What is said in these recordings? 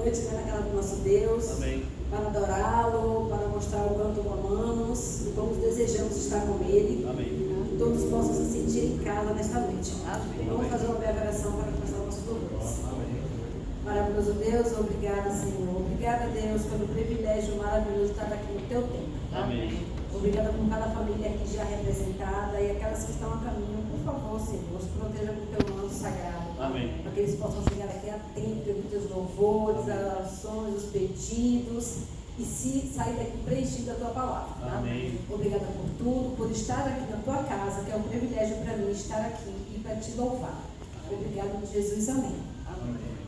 noite, né, na casa do nosso Deus. Amém. Para adorá-lo, para mostrar o quanto o amamos e como desejamos estar com Ele. Amém. Que todos possam se sentir em casa nesta noite. Amém. Vamos fazer uma breve oração para começar nossos louvores. Amém. Maravilhoso Deus, obrigada, Senhor. Obrigada, Deus, pelo privilégio maravilhoso de estar aqui no Teu tempo. Amém. Obrigada por cada família aqui já representada e aquelas que estão a caminho. Por favor, Senhor, os proteja com o Teu manto sagrado. Amém. Para que eles possam chegar aqui a tempo com Teus louvores, as orações, os pedidos e se sair daqui preenchido da Tua palavra. Tá? Amém. Obrigada por tudo, por estar aqui na Tua casa, que é um privilégio para mim estar aqui e para Te louvar. Obrigado, Jesus. Amém. Amém.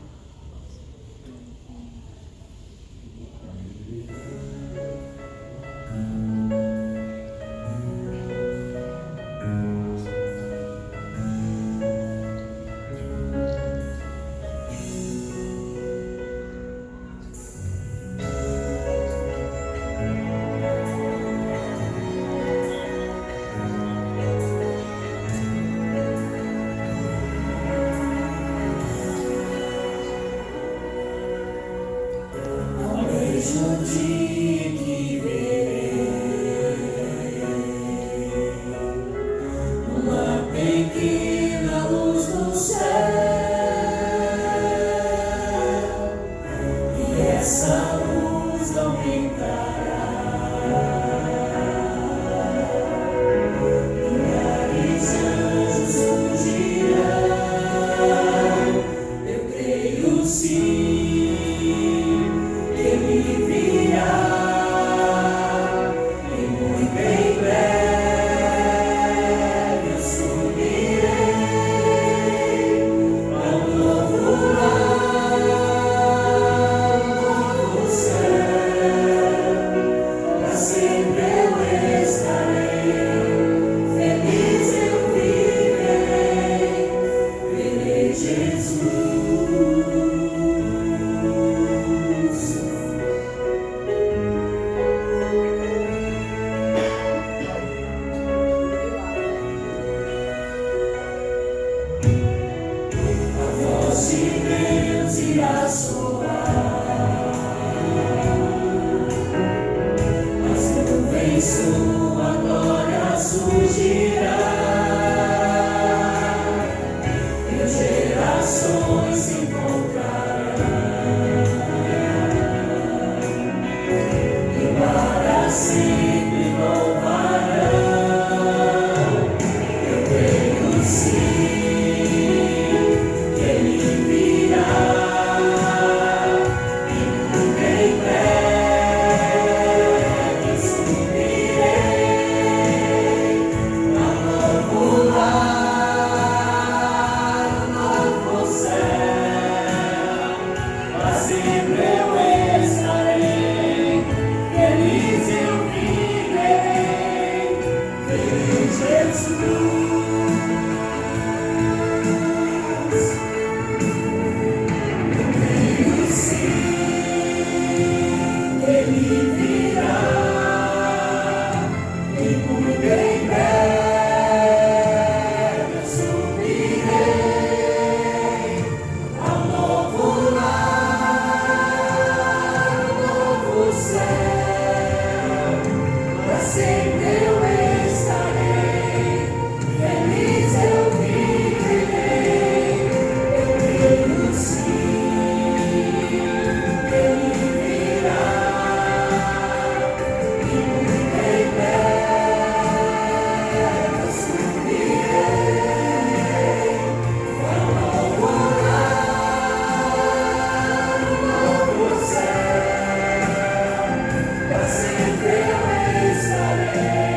Sempre eu estarei.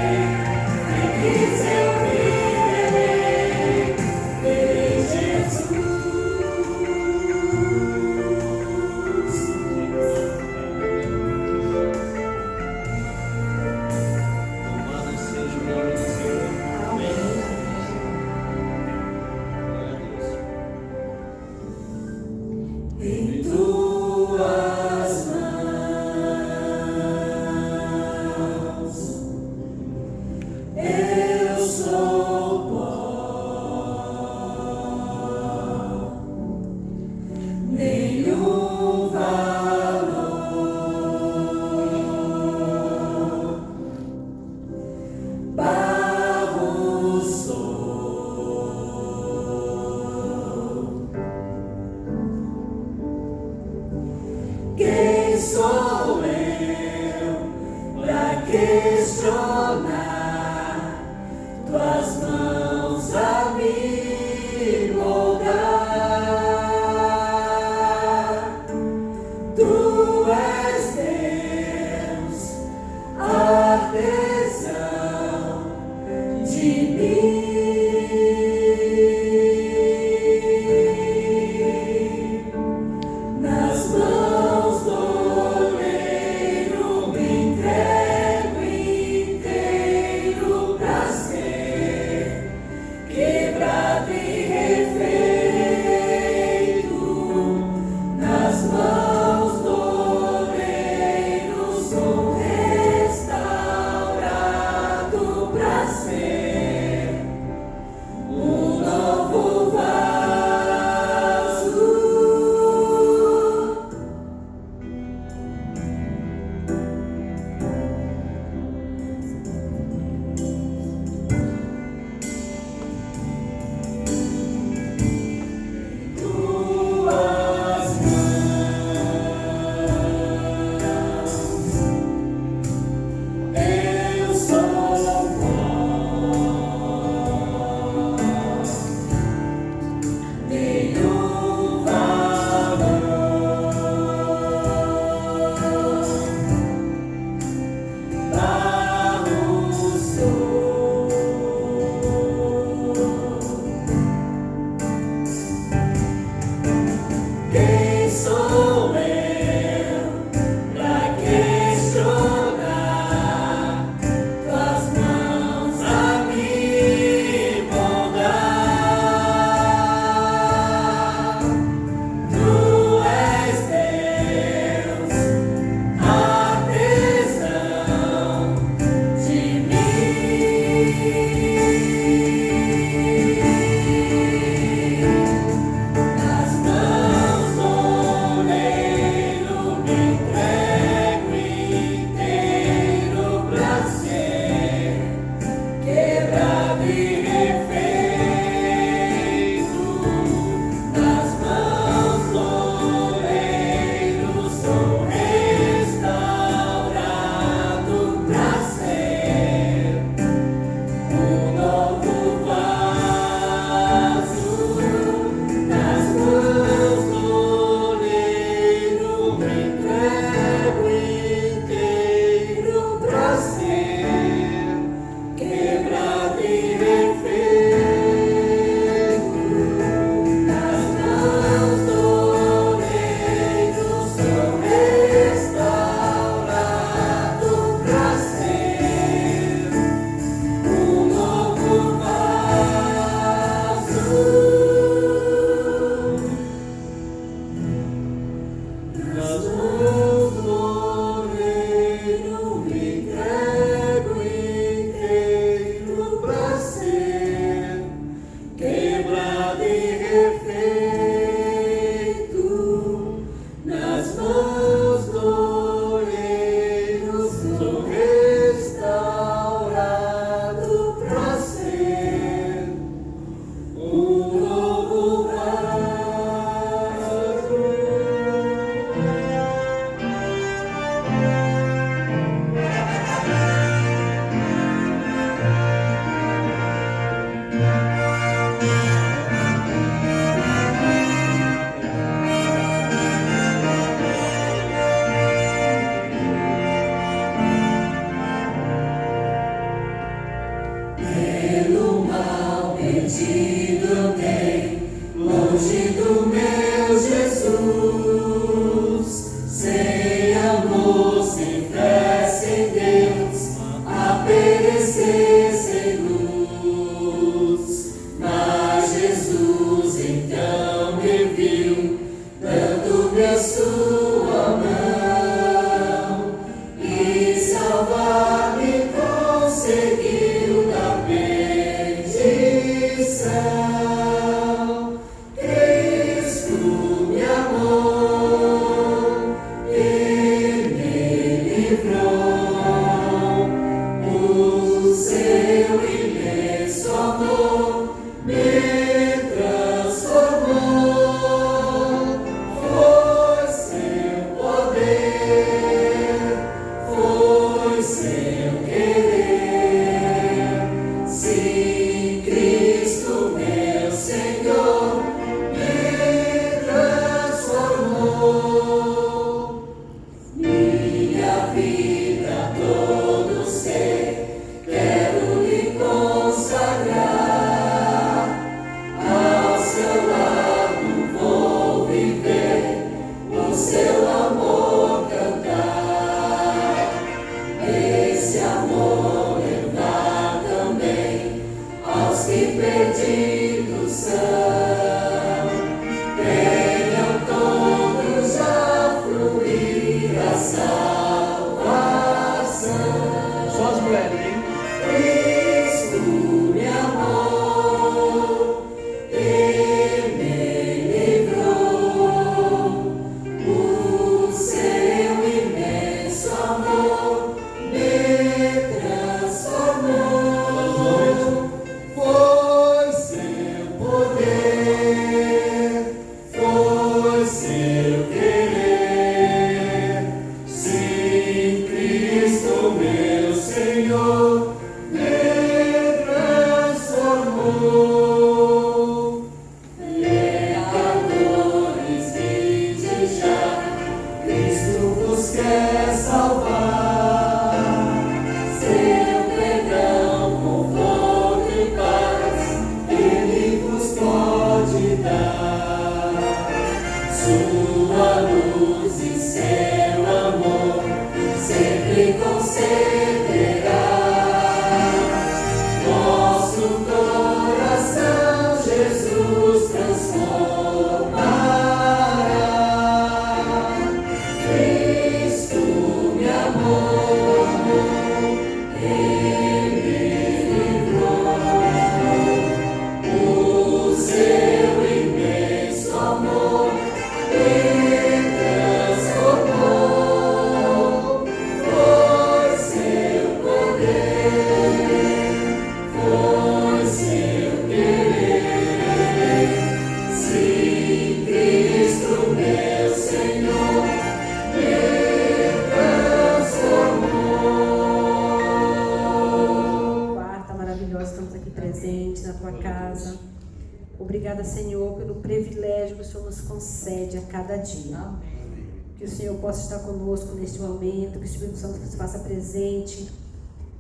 Cristo perdidos são, venham todos a fluir a salvação. Só as mulheres, hein? Cristo me amou e me livrou, o seu imenso amor me transformou. Foi seu poder, foi seu querer, sim, Cristo meu Senhor me transformou. Pecadores, vinde já, Cristo vos quer salvar. Seu perdão, conforto e paz, Ele vos pode dar. Sua luz e seu amor sempre concederá. Nosso coração Jesus transformará. Cristo me amou, Ele livrou, o seu imenso amor me transformou. Foi seu poder, foi seu querer, sim, Cristo meu Senhor me transformou. Quarta maravilhosa, estamos aqui presentes na tua casa. Obrigada, Senhor, pelo privilégio que o Senhor nos concede a cada dia. Que o Senhor possa estar conosco neste momento, que o Espírito Santo se faça presente,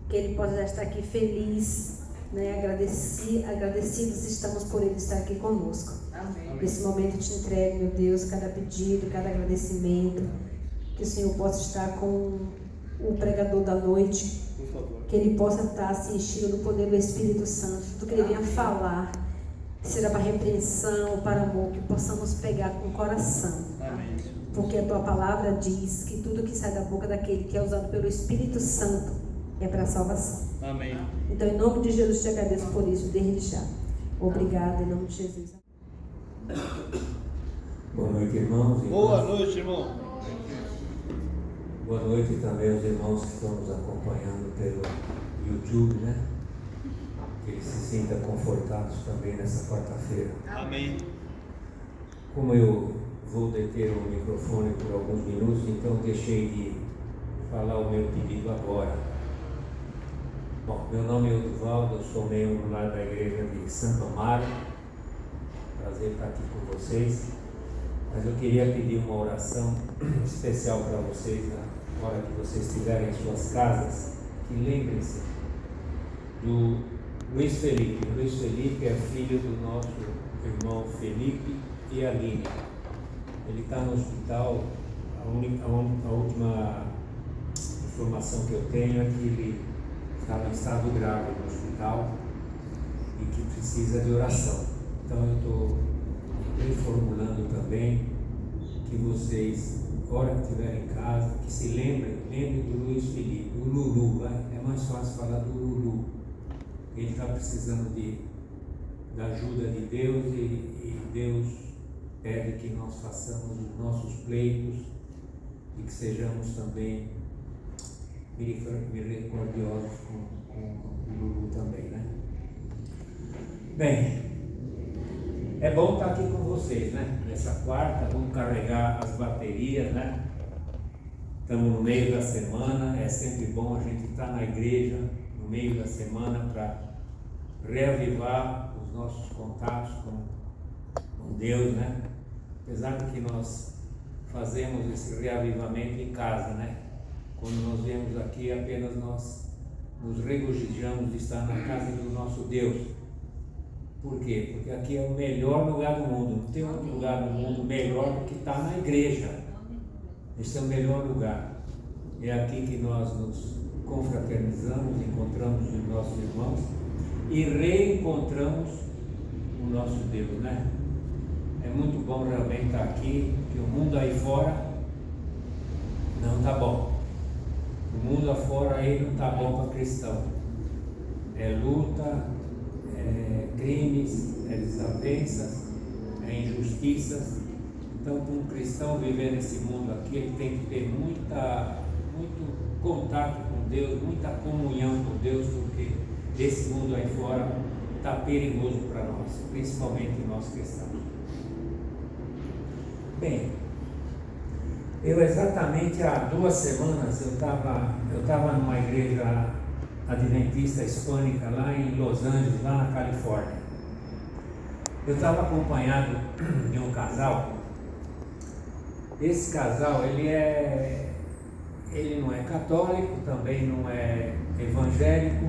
que Ele possa estar aqui feliz, né? Agradecidos estamos por Ele estar aqui conosco. Nesse momento eu te entrego, meu Deus, cada pedido, cada agradecimento, que o Senhor possa estar com o pregador da noite, Por favor. que ele possa estar se enchendo do poder do Espírito Santo, tudo que ele venha falar, será para repreensão, para amor, que possamos pegar com o coração, Amém. porque a tua palavra diz que tudo que sai da boca daquele que é usado pelo Espírito Santo é para a salvação. Amém. Então, em nome de Jesus, te agradeço por isso, desde já. Obrigada, em nome de Jesus. Boa noite, irmãos. Boa noite, irmão. Boa noite também aos irmãos que estão nos acompanhando pelo YouTube, né? Que eles se sintam confortados também nessa quarta-feira. Amém. Como eu vou deter o microfone por alguns minutos, então deixei de falar o meu pedido agora. Bom, meu nome é Oduvaldo, eu sou membro lá da igreja de Santo Amaro. Prazer estar aqui com vocês. Mas eu queria pedir uma oração especial para vocês, na hora que vocês estiverem em suas casas, que lembrem-se do Luiz Felipe. O Luiz Felipe é filho do nosso irmão Felipe e Aline. Ele está no hospital. A última informação que eu tenho é que ele estava em estado grave no hospital e que precisa de oração. Então eu estou reformulando também que vocês, na hora que estiverem em casa, que se lembrem do Luiz Felipe, o Lulu, vai? É mais fácil falar do Lulu. Ele está precisando da ajuda de Deus e Deus pede que nós façamos os nossos pleitos e que sejamos também misericordiosos com o Lulu também, né? Bem, é bom estar aqui com vocês, né? Nessa quarta, vamos carregar as baterias, né? Estamos no meio da semana, é sempre bom a gente estar na igreja no meio da semana para reavivar os nossos contatos com Deus, né? Apesar de que nós fazemos esse reavivamento em casa, né? Quando nós viemos aqui, apenas nós nos regozijamos de estar na casa do nosso Deus. Por quê? Porque aqui é o melhor lugar do mundo. Não tem outro lugar do mundo melhor do que estar na igreja. Esse é o melhor lugar. É aqui que nós nos confraternizamos, encontramos os nossos irmãos e reencontramos o nosso Deus, né? É muito bom realmente estar aqui, porque o mundo aí fora não está bom. O mundo afora aí não está bom para cristão. É luta, é crimes, é desavenças, é injustiças. Então, para um cristão viver nesse mundo aqui, ele tem que ter muito contato com Deus, muita comunhão com Deus, porque esse mundo aí fora está perigoso para nós, principalmente nós cristãos. Bem, eu exatamente há 2 semanas eu estava numa igreja adventista hispânica lá em Los Angeles, lá na Califórnia. Eu estava acompanhado de um casal. Esse casal, ele não é católico, também não é evangélico.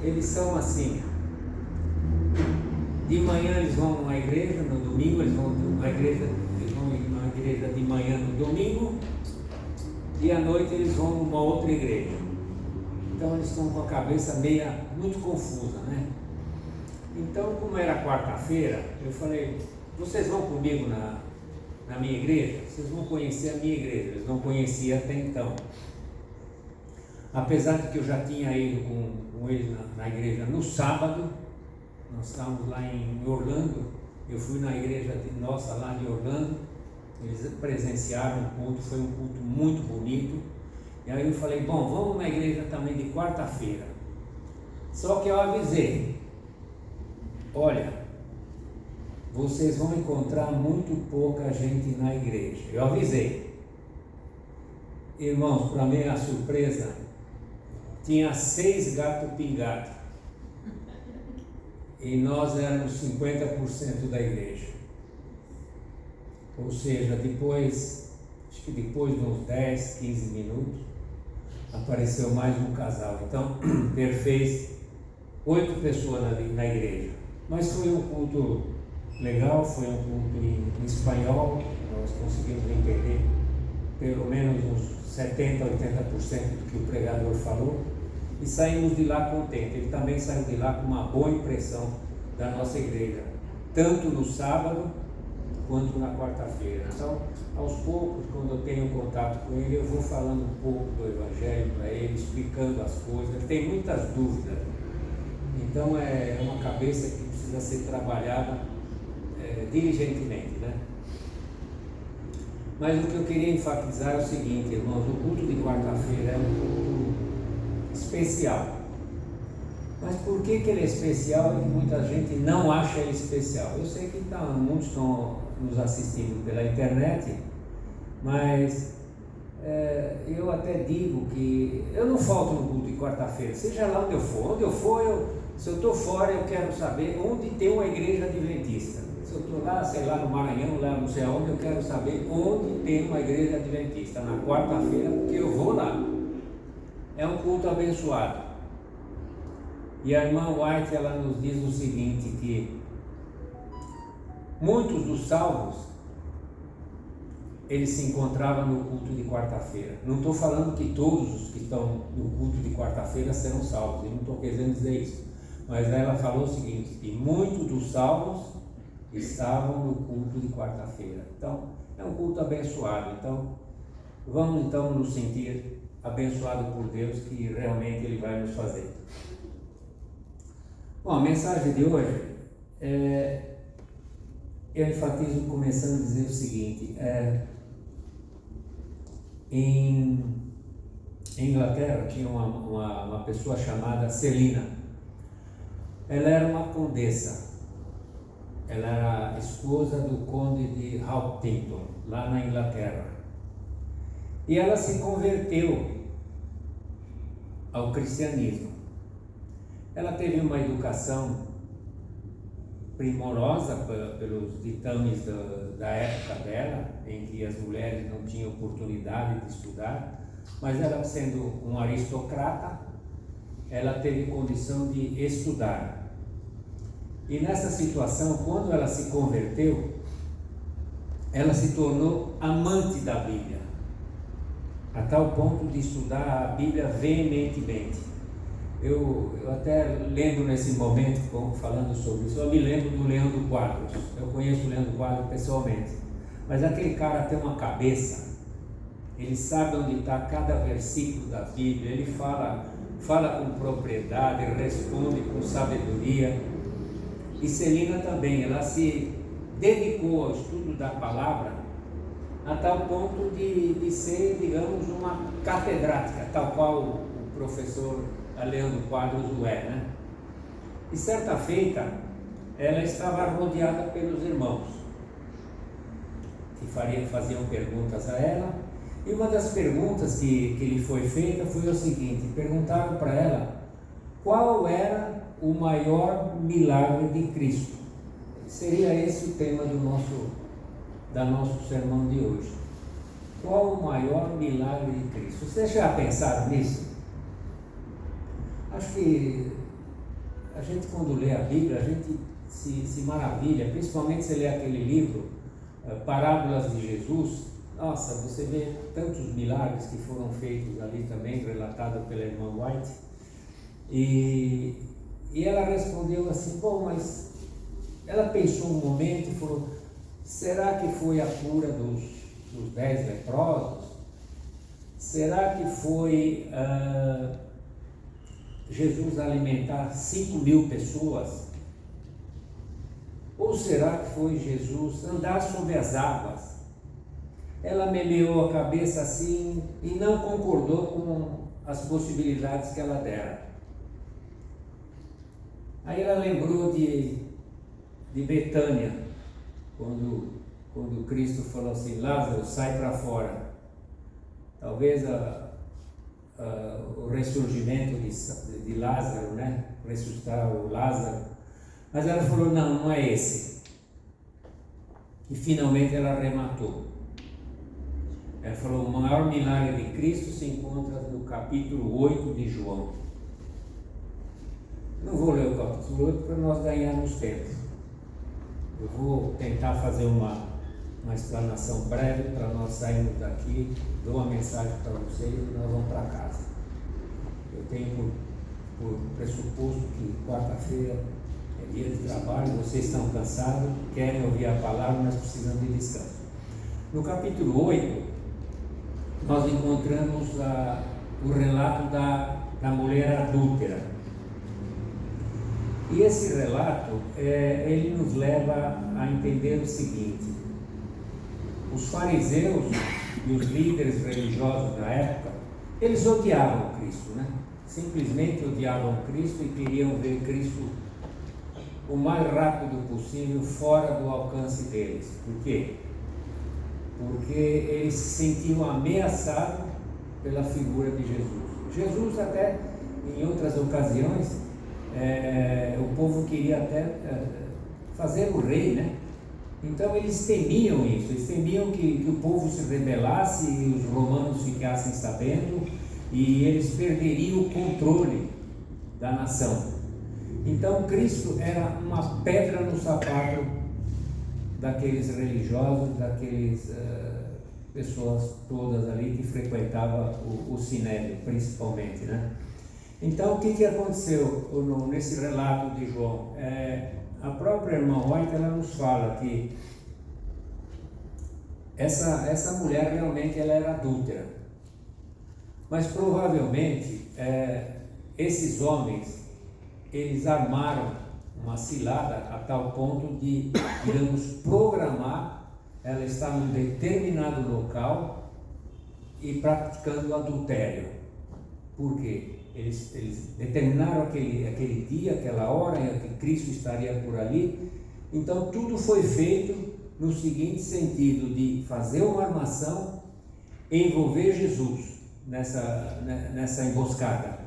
Eles são assim: de manhã eles vão numa igreja, no domingo eles vão numa igreja de manhã no domingo, e à noite eles vão numa outra igreja. Então eles estão com a cabeça muito confusa, né? Então, como era quarta-feira, eu falei: vocês vão comigo na minha igreja? Vocês vão conhecer a minha igreja. Eles não conheciam até então. Apesar de que eu já tinha ido com eles na igreja no sábado. Nós estávamos lá em Orlando. Eu fui na igreja nossa lá de Orlando. Eles presenciaram o culto, foi um culto muito bonito. E aí eu falei: bom, vamos na igreja também de quarta-feira. Só que eu avisei: olha, vocês vão encontrar muito pouca gente na igreja. Eu avisei. Irmãos, para minha surpresa, tinha 6 gatos pingados. E nós éramos 50% da igreja. Ou seja, acho que depois de uns 10, 15 minutos, apareceu mais um casal. Então, fez 8 pessoas na igreja. Mas foi um culto legal, foi um culto em espanhol. Nós conseguimos entender pelo menos uns 70, 80% do que o pregador falou. E saímos de lá contentes. Ele também saiu de lá com uma boa impressão da nossa igreja, tanto no sábado quanto na quarta-feira. Então, aos poucos, quando eu tenho contato com ele, eu vou falando um pouco do Evangelho para ele, explicando as coisas. Ele tem muitas dúvidas. Então, é uma cabeça que precisa ser trabalhada diligentemente, né? Mas o que eu queria enfatizar é o seguinte, irmãos: o culto de quarta-feira é um culto especial. Mas por que ele é especial e que muita gente não acha ele especial? Eu sei que muitos estão nos assistindo pela internet, mas eu até digo que eu não falto no culto de quarta-feira, seja lá onde eu for, se eu estou fora, eu quero saber onde tem uma igreja adventista. Se eu estou lá, sei lá, no Maranhão, lá não sei aonde, eu quero saber onde tem uma igreja adventista, na quarta-feira, porque eu vou lá. É um culto abençoado. E a irmã White, ela nos diz o seguinte, que muitos dos salvos, eles se encontravam no culto de quarta-feira. Não estou falando que todos os que estão no culto de quarta-feira serão salvos, eu não estou querendo dizer isso. Mas ela falou o seguinte, que muitos dos salvos estavam no culto de quarta-feira. Então, é um culto abençoado. Então, vamos então nos sentir abençoados por Deus, que realmente Ele vai nos fazer. Bom, a mensagem de hoje, eu enfatizo começando a dizer o seguinte, em Inglaterra tinha uma pessoa chamada Celina. Ela era uma condessa, ela era esposa do conde de Houghton, lá na Inglaterra. E ela se converteu ao cristianismo. Ela teve uma educação primorosa pelos ditames da época dela, em que as mulheres não tinham oportunidade de estudar, mas ela, sendo um aristocrata, ela teve condição de estudar. E nessa situação, quando ela se converteu, ela se tornou amante da Bíblia, a tal ponto de estudar a Bíblia veementemente. Eu até lembro nesse momento, falando sobre isso, eu me lembro do Leandro Quadros. Eu conheço o Leandro Quadros pessoalmente. Mas aquele cara tem uma cabeça, ele sabe onde está cada versículo da Bíblia, ele fala com propriedade, responde com sabedoria. E Celina também, ela se dedicou ao estudo da palavra a tal ponto de ser, digamos, uma catedrática, tal qual o professor Leandro Quadros o é, né? E certa feita, ela estava rodeada pelos irmãos, que faziam perguntas a ela, e uma das perguntas que lhe foi feita foi o seguinte: perguntaram para ela qual era o maior milagre de Cristo. Seria esse o tema do nosso sermão de hoje. Qual o maior milagre de Cristo? Vocês já pensaram nisso? Acho que a gente, quando lê a Bíblia, a gente se maravilha, principalmente se lê aquele livro, Parábolas de Jesus. Nossa, você vê tantos milagres que foram feitos ali também, relatado pela irmã White. E ela respondeu assim: bom, mas ela pensou um momento e falou: será que foi a cura dos 10 leprosos? Será que foi Jesus alimentar 5.000 pessoas? Ou será que foi Jesus andar sobre as águas? Ela meneou a cabeça assim e não concordou com as possibilidades que ela dera. Aí ela lembrou de Betânia, quando Cristo falou assim: Lázaro, sai para fora. Talvez o ressurgimento de Lázaro, né? Ressuscitar o Lázaro. Mas ela falou: não é esse. E finalmente ela arrematou. Ela falou: o maior milagre de Cristo se encontra no capítulo 8 de João. Não vou ler o capítulo 8 para nós ganharmos tempo. Eu vou tentar fazer uma explanação breve para nós sairmos daqui, dou uma mensagem para vocês e nós vamos para casa. Eu tenho por pressuposto que quarta-feira é dia de trabalho, vocês estão cansados, querem ouvir a palavra, mas precisam de descanso. No capítulo 8, nós encontramos o relato da mulher adúltera. E esse relato, ele nos leva a entender o seguinte: os fariseus e os líderes religiosos da época, eles odiavam Cristo, né? Simplesmente odiavam Cristo e queriam ver Cristo o mais rápido possível fora do alcance deles. Por quê? Porque eles se sentiam ameaçados pela figura de Jesus. Jesus até, em outras ocasiões, o povo queria até fazer o rei, né? Então eles temiam isso, eles temiam que o povo se rebelasse e os romanos ficassem sabendo e eles perderiam o controle da nação. Então Cristo era uma pedra no sapato daqueles religiosos, daqueles pessoas todas ali que frequentavam o Sinédrio, principalmente, né? Então, o que aconteceu nesse relato de João? A própria irmã White, ela nos fala que essa mulher realmente ela era adúltera. Mas provavelmente esses homens, eles armaram uma cilada a tal ponto de, digamos, programar ela estar num determinado local e praticando adultério. Por quê? Eles determinaram aquele dia, aquela hora em que Cristo estaria por ali. Então tudo foi feito no seguinte sentido: de fazer uma armação e envolver Jesus nessa emboscada.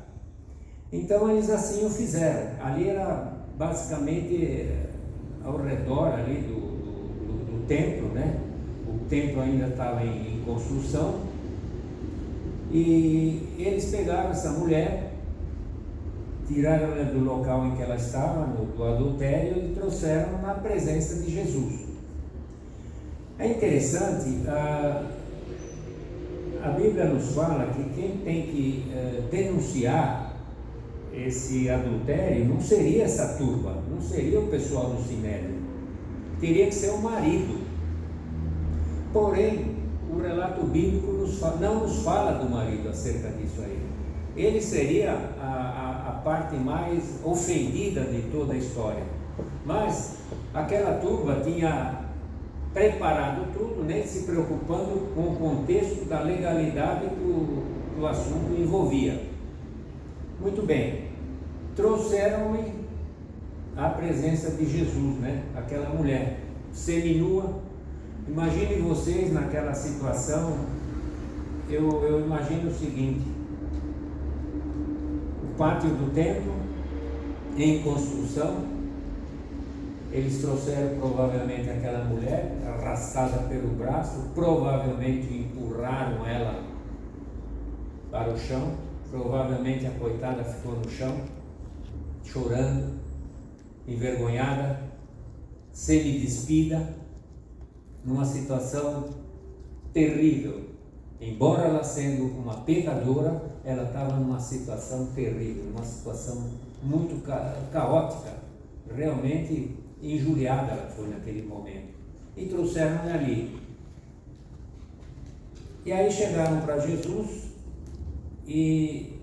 Então eles assim o fizeram. Ali era basicamente ao redor ali do templo, né? O templo ainda estava em construção. E eles pegaram essa mulher, tiraram ela do local em que ela estava, do adultério, e trouxeram na presença de Jesus. É interessante, a Bíblia nos fala que quem tem que denunciar esse adultério, não seria essa turba, não seria o pessoal do Sinédrio, teria que ser o marido. Porém, o relato bíblico não nos fala do marido acerca disso aí. Ele seria a parte mais ofendida de toda a história. Mas aquela turba tinha preparado tudo, nem se preocupando com o contexto da legalidade que o assunto envolvia. Muito bem, trouxeram-me à presença de Jesus, né? Aquela mulher seminua. Imaginem vocês naquela situação. Eu imagino o seguinte: o pátio do templo em construção. Eles trouxeram provavelmente aquela mulher arrastada pelo braço, provavelmente empurraram ela para o chão, provavelmente a coitada ficou no chão, chorando, envergonhada, semi-despida, numa situação terrível. Embora ela sendo uma pecadora, ela estava numa situação terrível, uma situação muito caótica, realmente injuriada ela foi naquele momento. E trouxeram-na ali. E aí chegaram para Jesus e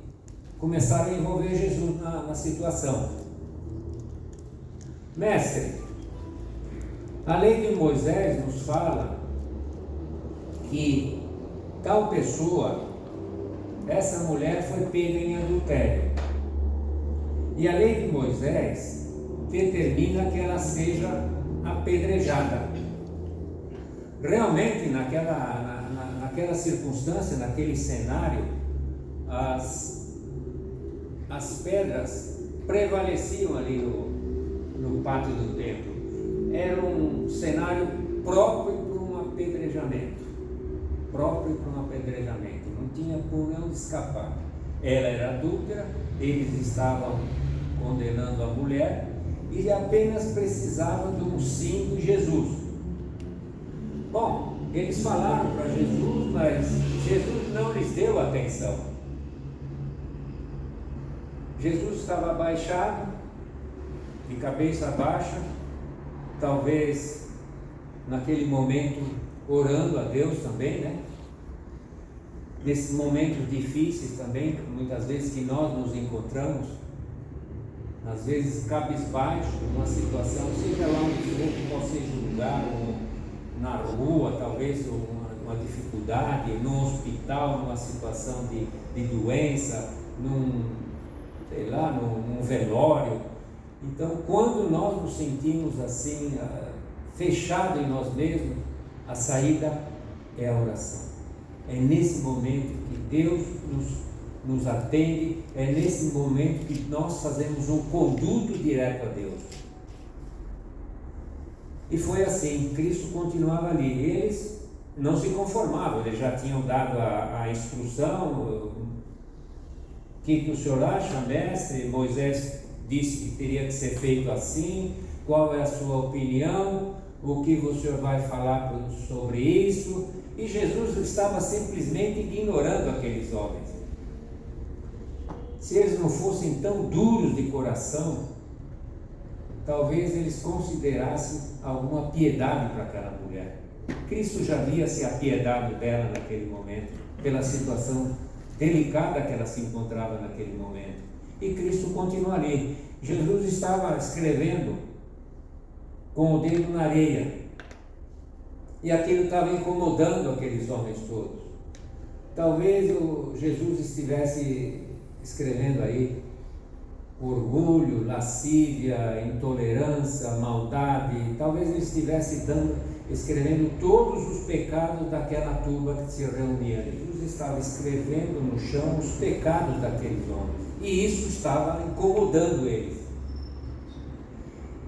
começaram a envolver Jesus na situação. Mestre, a lei de Moisés nos fala que tal pessoa, essa mulher foi pega em adultério. E a lei de Moisés determina que ela seja apedrejada. Realmente, naquela circunstância, naquele cenário, as pedras prevaleciam ali no pátio do templo. Era um cenário próprio para um apedrejamento. Não tinha por onde escapar. Ela era adúltera, eles estavam condenando a mulher e apenas precisavam de um sim de Jesus. Bom, eles falaram para Jesus, mas Jesus não lhes deu atenção. Jesus estava abaixado, de cabeça baixa, talvez naquele momento orando a Deus também, né? Nesses momentos difíceis também, muitas vezes que nós nos encontramos, às vezes cabisbaixo, numa situação, seja lá onde for, que possa ser um lugar, na rua, talvez uma dificuldade, no hospital, numa situação de doença, num velório. Então, quando nós nos sentimos assim, fechados em nós mesmos, a saída é a oração. É nesse momento que Deus nos atende, é nesse momento que nós fazemos um conduto direto a Deus. E foi assim, Cristo continuava ali. Eles não se conformavam, eles já tinham dado a instrução. O que o senhor acha, mestre? Moisés disse que teria que ser feito assim. Qual é a sua opinião? O que o senhor vai falar sobre isso? E Jesus estava simplesmente ignorando aqueles homens. Se eles não fossem tão duros de coração, talvez eles considerassem alguma piedade para aquela mulher. Cristo já havia se apiedado dela naquele momento, pela situação delicada que ela se encontrava naquele momento. E Cristo continua ali. Jesus estava escrevendo com o dedo na areia, e aquilo estava incomodando aqueles homens todos. Talvez Jesus estivesse escrevendo aí orgulho, lascívia, intolerância, maldade. Talvez ele estivesse escrevendo todos os pecados daquela turba que se reunia. Jesus estava escrevendo no chão os pecados daqueles homens, e isso estava incomodando eles.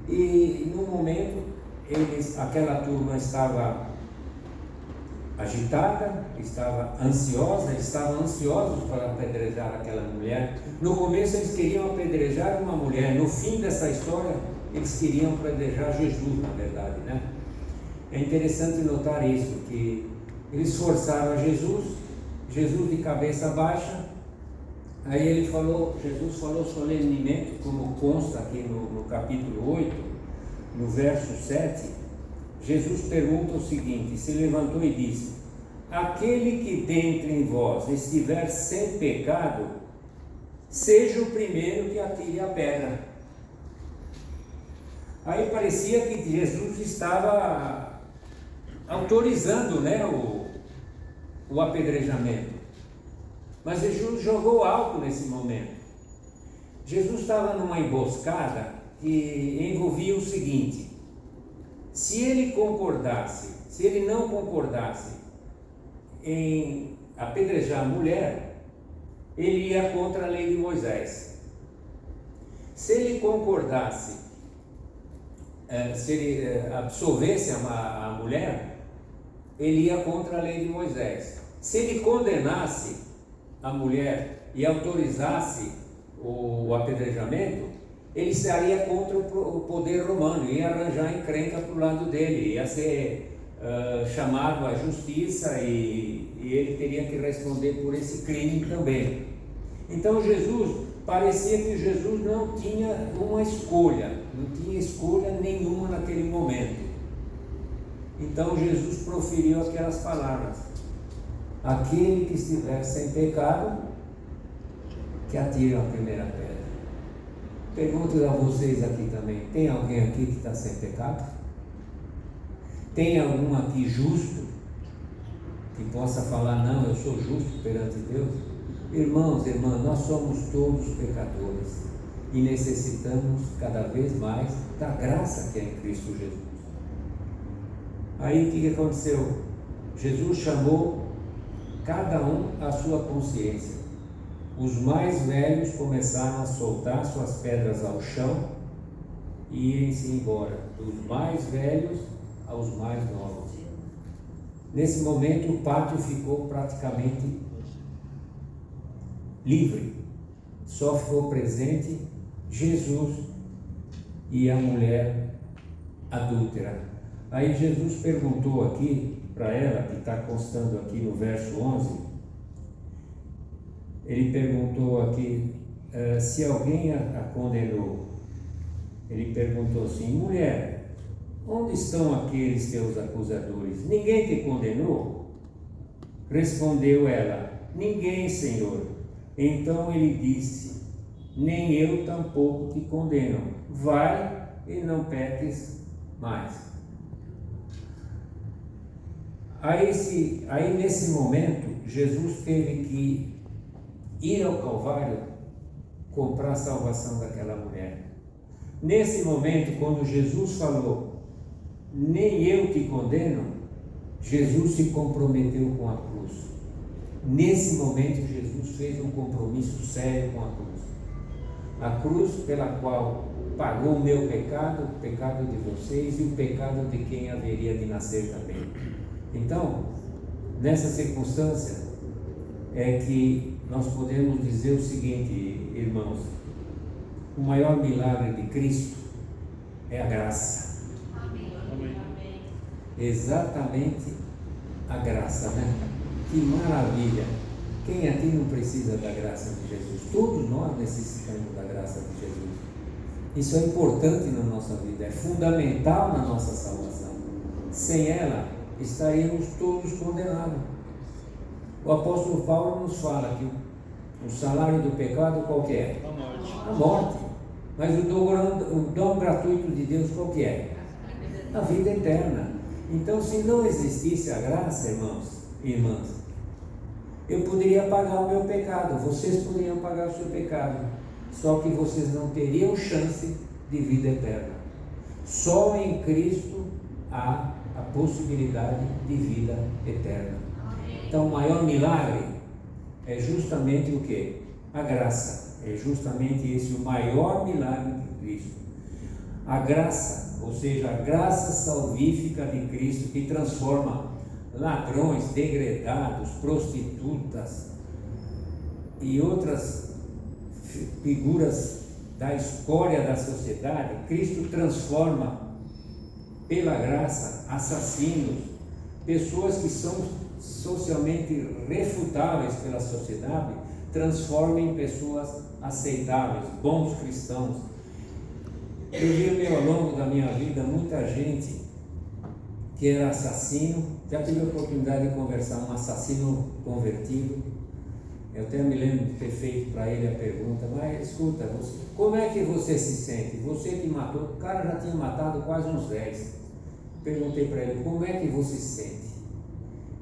E no momento, aquela turma estava agitada, estava ansiosos para apedrejar aquela mulher. No começo eles queriam apedrejar uma mulher, no fim dessa história eles queriam apedrejar Jesus, na verdade, né? É interessante notar isso, que eles forçaram a Jesus de cabeça baixa, Aí Jesus falou solenemente, como consta aqui no capítulo 8, no verso 7, Jesus pergunta o seguinte, se levantou e disse: aquele que dentre em vós estiver sem pecado, seja o primeiro que atire a pedra. Aí parecia que Jesus estava autorizando, né, o apedrejamento. Mas Jesus jogou alto nesse momento. Jesus estava numa emboscada que envolvia o seguinte: se ele não concordasse em apedrejar a mulher, ele ia contra a lei de Moisés. Se ele concordasse, se ele absolvesse a mulher, ele ia contra a lei de Moisés. Se ele condenasse a mulher e autorizasse o apedrejamento, ele estaria contra o poder romano, ia arranjar encrenca para o lado dele, ia ser chamado à justiça e ele teria que responder por esse crime também. Então parecia que Jesus não tinha uma escolha, não tinha escolha nenhuma naquele momento. Então Jesus proferiu aquelas palavras: aquele que estiver sem pecado, que atire a primeira pedra. Pergunto a vocês aqui também: tem alguém aqui que está sem pecado? Tem algum aqui justo, que possa falar: não, eu sou justo perante Deus? Irmãos, irmãs, nós somos todos pecadores e necessitamos cada vez mais da graça que é em Cristo Jesus. Aí o que aconteceu? Jesus chamou cada um à sua consciência. Os mais velhos começaram a soltar suas pedras ao chão e irem-se embora, dos mais velhos aos mais novos. Nesse momento o pátio ficou praticamente livre, só ficou presente Jesus e a mulher adúltera. Aí Jesus perguntou aqui para ela, que está constando aqui no verso 11, ele perguntou aqui se alguém a condenou. Ele perguntou assim: mulher, onde estão aqueles teus acusadores? Ninguém te condenou? Respondeu ela: ninguém, Senhor. Então ele disse: nem eu tampouco te condeno. Vai e não peques mais. Aí nesse momento, Jesus teve que ir ao Calvário comprar a salvação daquela mulher. Nesse momento, quando Jesus falou: nem eu te condeno, Jesus se comprometeu com a cruz. Nesse momento, Jesus fez um compromisso sério com a cruz. A cruz pela qual pagou o meu pecado, o pecado de vocês e o pecado de quem haveria de nascer também. Então, nessa circunstância, é que nós podemos dizer o seguinte, irmãos: o maior milagre de Cristo é a graça. Amém. Exatamente a graça, né? Que maravilha! Quem aqui não precisa da graça de Jesus? Todos nós necessitamos da graça de Jesus. Isso é importante na nossa vida, é fundamental na nossa salvação. Sem ela, estaríamos todos condenados. O apóstolo Paulo nos fala que o salário do pecado qual que é? A morte. A morte. Mas o dom gratuito de Deus qual que é? A vida eterna. Então, se não existisse a graça, irmãos e irmãs, eu poderia pagar o meu pecado, vocês poderiam pagar o seu pecado, só que vocês não teriam chance de vida eterna. Só em Cristo há a possibilidade de vida eterna. Então, o maior milagre é justamente o quê? A graça. É justamente esse o maior milagre de Cristo. A graça, ou seja, a graça salvífica de Cristo, que transforma ladrões, degredados, prostitutas e outras figuras da escória da sociedade. Cristo transforma pela graça assassinos, pessoas que são socialmente refutáveis pela sociedade, transformem em pessoas aceitáveis, bons cristãos. Eu vi ao longo da minha vida muita gente que era assassino. Já tive a oportunidade de conversar com um assassino convertido. Eu até me lembro de ter feito para ele a pergunta: mas escuta, como é que você se sente? Você que matou, o cara já tinha matado quase uns 10. Perguntei para ele: como é que você se sente?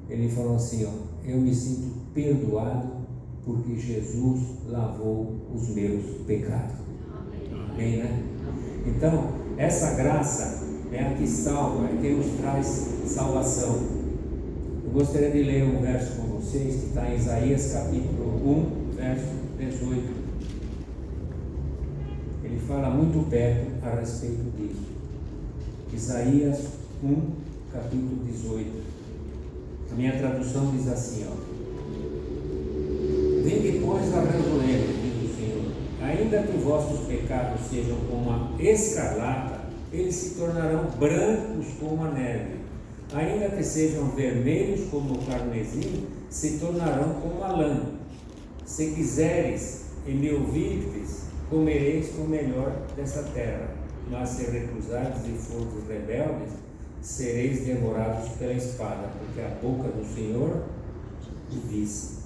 Ele falou assim: ó, eu me sinto perdoado porque Jesus lavou os meus pecados. Amém, né? Então, essa graça é a que salva, é que nos traz salvação. Eu gostaria de ler um verso com vocês, que está em Isaías capítulo 1, verso 18. Ele fala muito perto a respeito disso. Isaías 1, capítulo 18. A minha tradução diz assim, ó: vinde, pois, a resolver, diz o Senhor, ainda que vossos pecados sejam como a escarlata, eles se tornarão brancos como a neve. Ainda que sejam vermelhos como o carmesim, se tornarão como a lã. Se quiseres e me ouvirdes, comereis o melhor dessa terra. Mas se recusardes e fordes rebeldes, sereis devorados pela espada, porque a boca do Senhor o disse.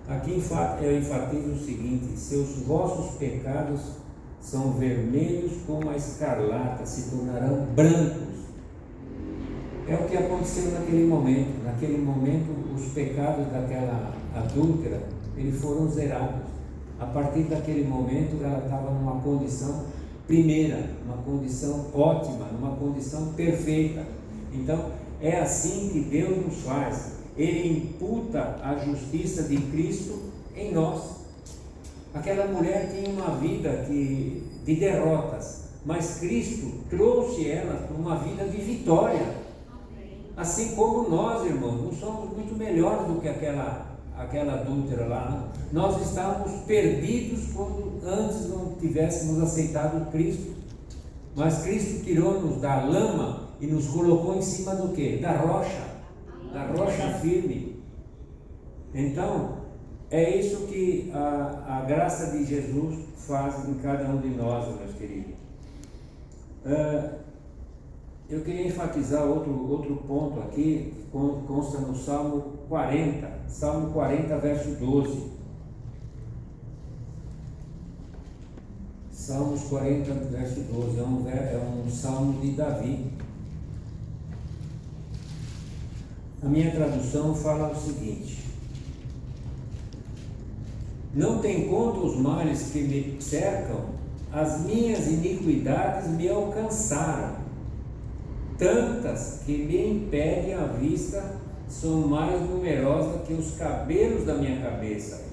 Aqui eu enfatizo o seguinte: se os vossos pecados são vermelhos como a escarlata, se tornarão brancos. É o que aconteceu naquele momento. Naquele momento, os pecados daquela adúltera, eles foram zerados. A partir daquele momento, ela estava numa condição primeira, uma condição ótima, numa condição perfeita. Então, é assim que Deus nos faz. Ele imputa a justiça de Cristo em nós. Aquela mulher tinha uma vida de derrotas, mas Cristo trouxe ela para uma vida de vitória. Assim como nós, irmãos, não somos muito melhores do que aquela adúltera lá. Nós estávamos perdidos quando antes não tivéssemos aceitado Cristo. Mas Cristo tirou-nos da lama e nos colocou em cima do quê? Da rocha firme. Então, é isso que a graça de Jesus faz em cada um de nós, meus queridos. Eu queria enfatizar outro ponto aqui, que consta no Salmo 40, verso 12. Salmos 40, verso 12, é um salmo de Davi. A minha tradução fala o seguinte: não tem conta os males que me cercam, as minhas iniquidades me alcançaram. Tantas que me impedem a vista, são mais numerosas que os cabelos da minha cabeça,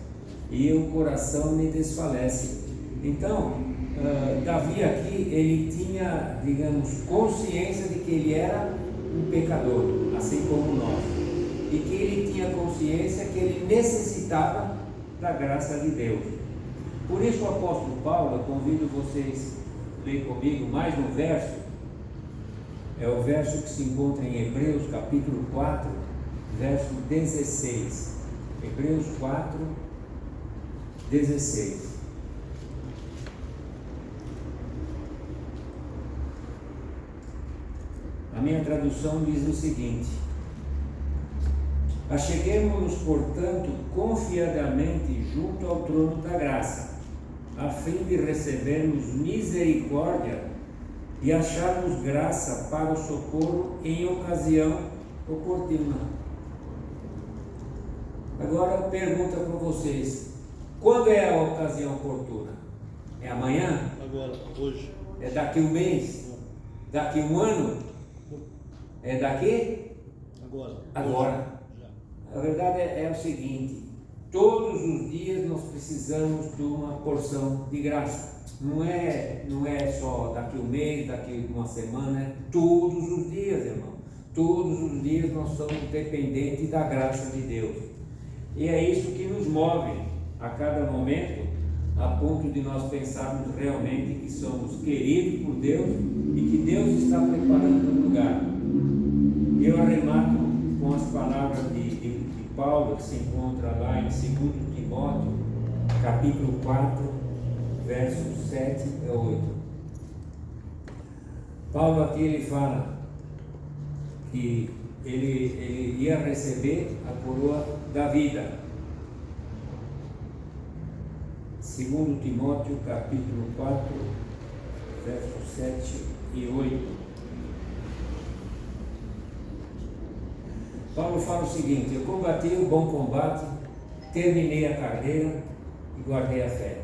e o coração me desfalece. Então, Davi aqui, ele tinha, digamos, consciência de que ele era um pecador, assim como nós, e que ele tinha consciência que ele necessitava da graça de Deus. Por isso o apóstolo Paulo, eu convido vocês a ler comigo mais um verso. É o verso que se encontra em Hebreus capítulo 4, verso 16. Hebreus 4, 16. A minha tradução diz o seguinte: acheguemo-nos, portanto, confiadamente junto ao trono da graça, a fim de recebermos misericórdia e acharmos graça para o socorro em ocasião oportuna. Agora eu pergunto para vocês: quando é a ocasião oportuna? É amanhã? Agora, hoje. É daqui um mês? Daqui um ano? É daqui? Agora. A verdade é o seguinte: todos os dias nós precisamos de uma porção de graça. Não é só daqui um mês, daqui uma semana, é todos os dias, irmão. Todos os dias nós somos dependentes da graça de Deus. E é isso que nos move a cada momento, a ponto de nós pensarmos realmente que somos queridos por Deus e que Deus está preparando um lugar. Eu arremato com as palavras de Paulo, que se encontra lá em 2 Timóteo, capítulo 4, versos 7 a 8. Paulo aqui ele fala que ele ia receber a coroa da vida. Segundo Timóteo, capítulo 4, versos 7 e 8. Paulo fala o seguinte: eu combati o bom combate, terminei a carreira e guardei a fé.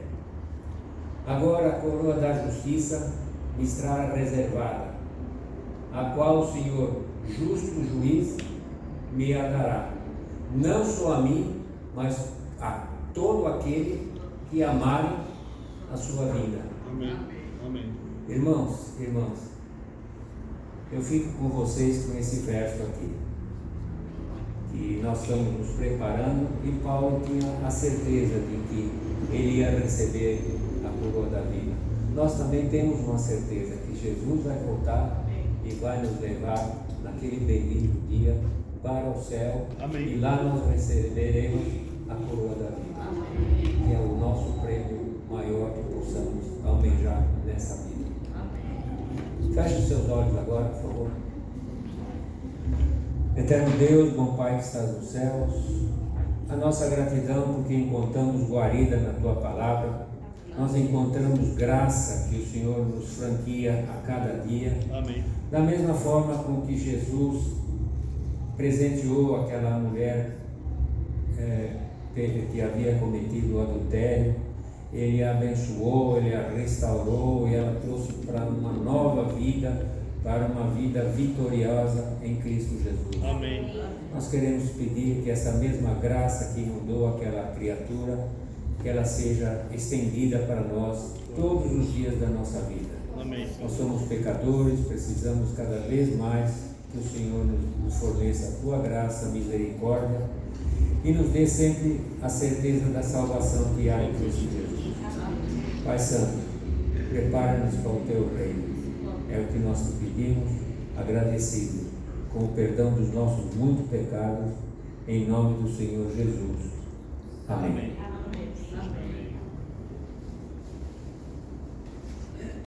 Agora a coroa da justiça me estará reservada, a qual o Senhor, justo juiz, me a dará, não só a mim, mas a todo aquele que amarem a sua vida. Amém. Amém. Irmãos, eu fico com vocês com esse verso aqui, que nós estamos nos preparando, e Paulo tinha a certeza de que ele ia receber a coroa da vida. Nós também temos uma certeza que Jesus vai voltar e vai nos levar naquele bendito dia para o céu. Amém. E lá nós receberemos a coroa da vida, que é o nosso prêmio maior que possamos almejar nessa vida. Feche os seus olhos agora, por favor. Eterno Deus, bom Pai que estás nos céus, a nossa gratidão porque encontramos guarida na Tua Palavra, nós encontramos graça que o Senhor nos franquia a cada dia. Amém. Da mesma forma com que Jesus presenteou aquela mulher que havia cometido o adultério, Ele a abençoou, Ele a restaurou e ela trouxe para uma nova vida, para uma vida vitoriosa em Cristo Jesus. Amém. Nós queremos pedir que essa mesma graça que inundou aquela criatura, que ela seja estendida para nós todos os dias da nossa vida. Amém. Nós somos pecadores, precisamos cada vez mais que o Senhor nos forneça a Tua graça, misericórdia, e nos dê sempre a certeza da salvação que há em Cristo Jesus. Pai Santo, prepara-nos para o Teu reino. É o que nós te pedimos, agradecido, com o perdão dos nossos muitos pecados, em nome do Senhor Jesus. Amém.